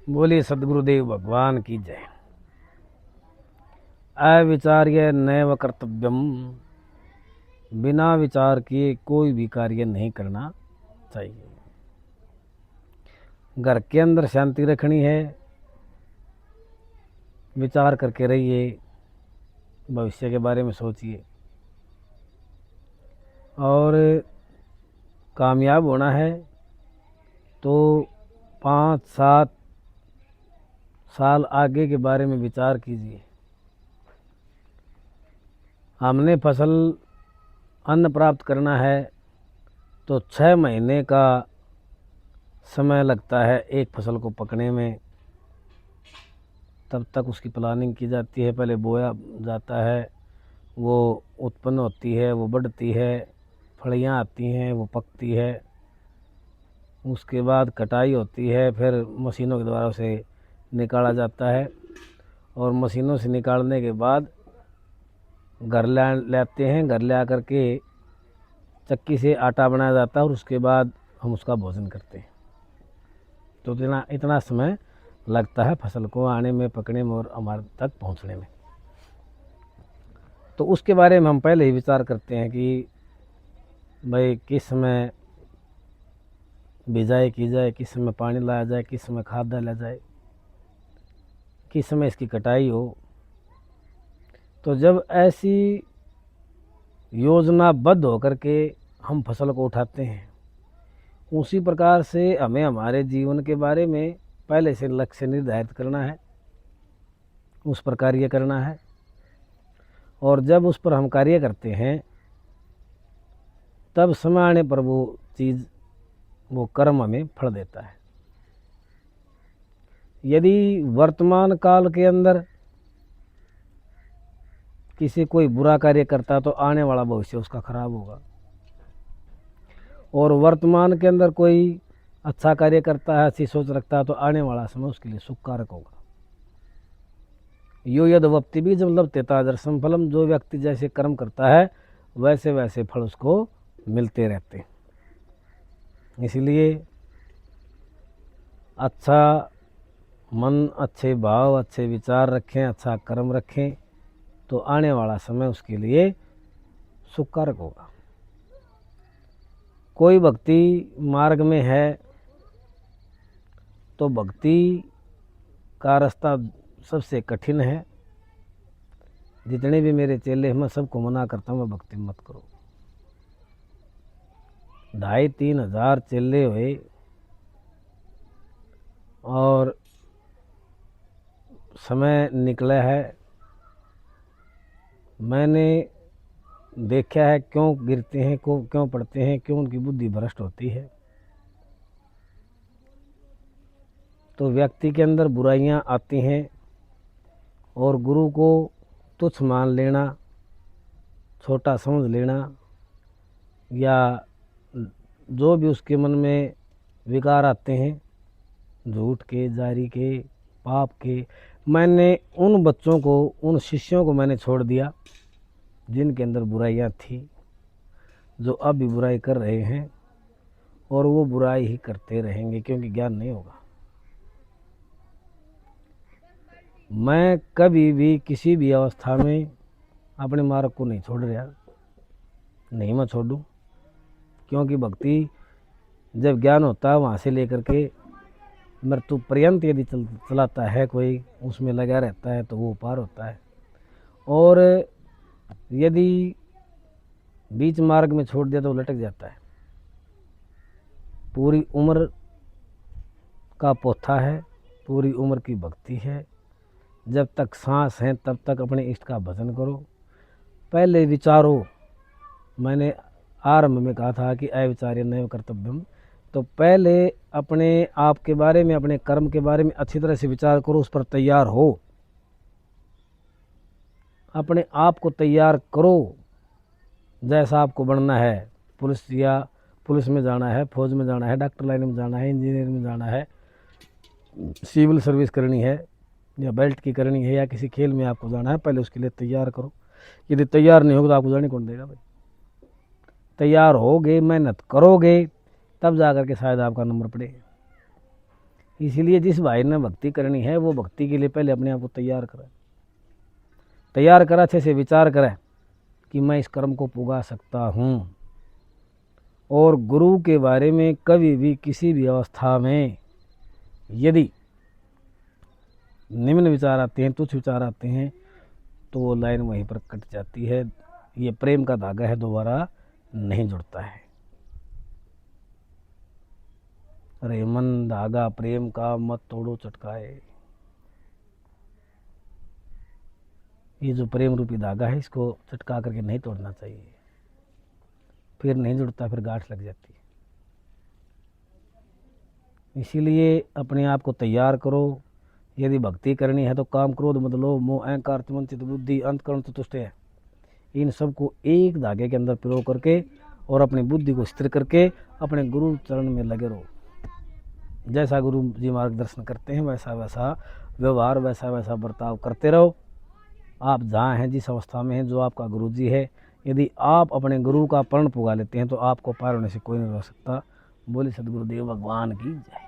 बोलिए सदगुरुदेव भगवान की जय। अविचार्य नैव कर्तव्यम, बिना विचार किए कोई भी कार्य नहीं करना चाहिए। घर के अंदर शांति रखनी है, विचार करके रहिए, भविष्य के बारे में सोचिए। और कामयाब होना है तो 5-7 साल आगे के बारे में विचार कीजिए। हमने फसल अन्न प्राप्त करना है तो 6 महीने का समय लगता है एक फसल को पकने में। तब तक उसकी प्लानिंग की जाती है, पहले बोया जाता है, वो उत्पन्न होती है, वो बढ़ती है, फलियां आती हैं, वो पकती है, उसके बाद कटाई होती है, फिर मशीनों के द्वारा उसे निकाला जाता है। और मशीनों से निकालने के बाद घर लाते हैं, घर ले आकर के चक्की से आटा बनाया जाता है और उसके बाद हम उसका भोजन करते हैं। तो इतना समय लगता है फसल को आने में, पकने में और हमारे तक पहुंचने में। तो उसके बारे में हम पहले ही विचार करते हैं कि भाई किस समय बिजाई की जाए, किस समय पानी लाया जाए, किस समय खाद डाला जाए, किस समय इसकी कटाई हो। तो जब ऐसी योजनाबद्ध होकर के हम फसल को उठाते हैं, उसी प्रकार से हमें हमारे जीवन के बारे में पहले से लक्ष्य निर्धारित करना है, उस पर कार्य करना है। और जब उस पर हम कार्य करते हैं तब समय आने पर वो चीज़, वो कर्म हमें फल देता है। यदि वर्तमान काल के अंदर किसी कोई बुरा कार्य करता तो आने वाला भविष्य उसका खराब होगा, और वर्तमान के अंदर कोई अच्छा कार्य करता है, अच्छी सोच रखता है, तो आने वाला समय उसके लिए सुखकारक होगा। यो यद वक्ति भी जब लभते तादर्शम फलम, जो व्यक्ति जैसे कर्म करता है वैसे वैसे फल उसको मिलते रहते हैं। इसलिए अच्छा मन, अच्छे भाव, अच्छे विचार रखें, अच्छा कर्म रखें, तो आने वाला समय उसके लिए सुखकारक होगा। कोई भक्ति मार्ग में है तो भक्ति का रास्ता सबसे कठिन है। जितने भी मेरे चेले हैं मैं सबको मना करता हूँ, मैं भक्ति मत करो। 2,500-3 हज़ार चेले हुए और समय निकला है। मैंने देखा है क्यों गिरते हैं, क्यों पढ़ते हैं, क्यों उनकी बुद्धि भ्रष्ट होती है। तो व्यक्ति के अंदर बुराइयां आती हैं और गुरु को तुच्छ मान लेना, छोटा समझ लेना, या जो भी उसके मन में विकार आते हैं, झूठ के, जारी के, पाप के, मैंने उन बच्चों को, उन शिष्यों को मैंने छोड़ दिया जिनके अंदर बुराइयां थी, जो अब भी बुराई कर रहे हैं और वो बुराई ही करते रहेंगे क्योंकि ज्ञान नहीं होगा। मैं कभी भी किसी भी अवस्था में अपने मार्ग को नहीं छोड़ रहा, नहीं मैं छोड़ूं, क्योंकि भक्ति जब ज्ञान होता है वहाँ से लेकर के मृत्यु पर्यंत यदि चलाता है कोई, उसमें लगा रहता है तो वो पार होता है। और यदि बीच मार्ग में छोड़ दिया तो लटक जाता है। पूरी उम्र का पोथा है, पूरी उम्र की भक्ति है। जब तक सांस है तब तक अपने इष्ट का भजन करो, पहले विचारो। मैंने आरंभ में कहा था कि अविचार्य नैव कर्तव्यम, तो पहले अपने आप के बारे में, अपने कर्म के बारे में अच्छी तरह से विचार करो, उस पर तैयार हो, अपने आप को तैयार करो। जैसा आपको बनना है, पुलिस में जाना है, फौज में जाना है, डॉक्टर लाइन में जाना है, इंजीनियर में जाना है, सिविल सर्विस करनी है, या बेल्ट की करनी है, या किसी खेल में आपको जाना है, पहले उसके लिए तैयार करो। यदि तैयार नहीं होगा तो आपको जाने कौन देगा भाई। तैयार होगे, मेहनत करोगे, तब जा कर के शायद आपका नंबर पड़ेगा। इसीलिए जिस भाई ने भक्ति करनी है वो भक्ति के लिए पहले अपने आप को तैयार करे, तैयार करा, अच्छे से विचार करे कि मैं इस कर्म को पुगा सकता हूँ। और गुरु के बारे में कभी भी किसी भी अवस्था में यदि निम्न विचार आते हैं, तुच्छ विचार आते हैं, तो वो लाइन वहीं पर कट जाती है। ये प्रेम का धागा है, दोबारा नहीं जुड़ता है। अरे मन धागा प्रेम का मत तोड़ो चटकाए। ये जो प्रेम रूपी धागा है इसको चटका करके नहीं तोड़ना चाहिए, फिर नहीं जुड़ता, फिर गांठ लग जाती है। इसीलिए अपने आप को तैयार करो। यदि भक्ति करनी है तो काम, क्रोध, मद, लोभ, मोह, अहंकार, त्रिमंड, चित्त, बुद्धि, अंतःकरण, चतुष्ट है, इन सब को एक धागे के अंदर पिरो करके और अपनी बुद्धि को स्थिर करके अपने गुरु चरण में लगे रहो। जैसा गुरु जी मार्गदर्शन करते हैं वैसा वैसा व्यवहार, वैसा वैसा बर्ताव करते रहो। आप जहाँ हैं, जिस अवस्था में हैं, जो आपका गुरु जी है, यदि आप अपने गुरु का प्रण पुगा लेते हैं तो आपको पार होने से कोई नहीं रोक सकता। बोले सद्गुरुदेव भगवान की जय।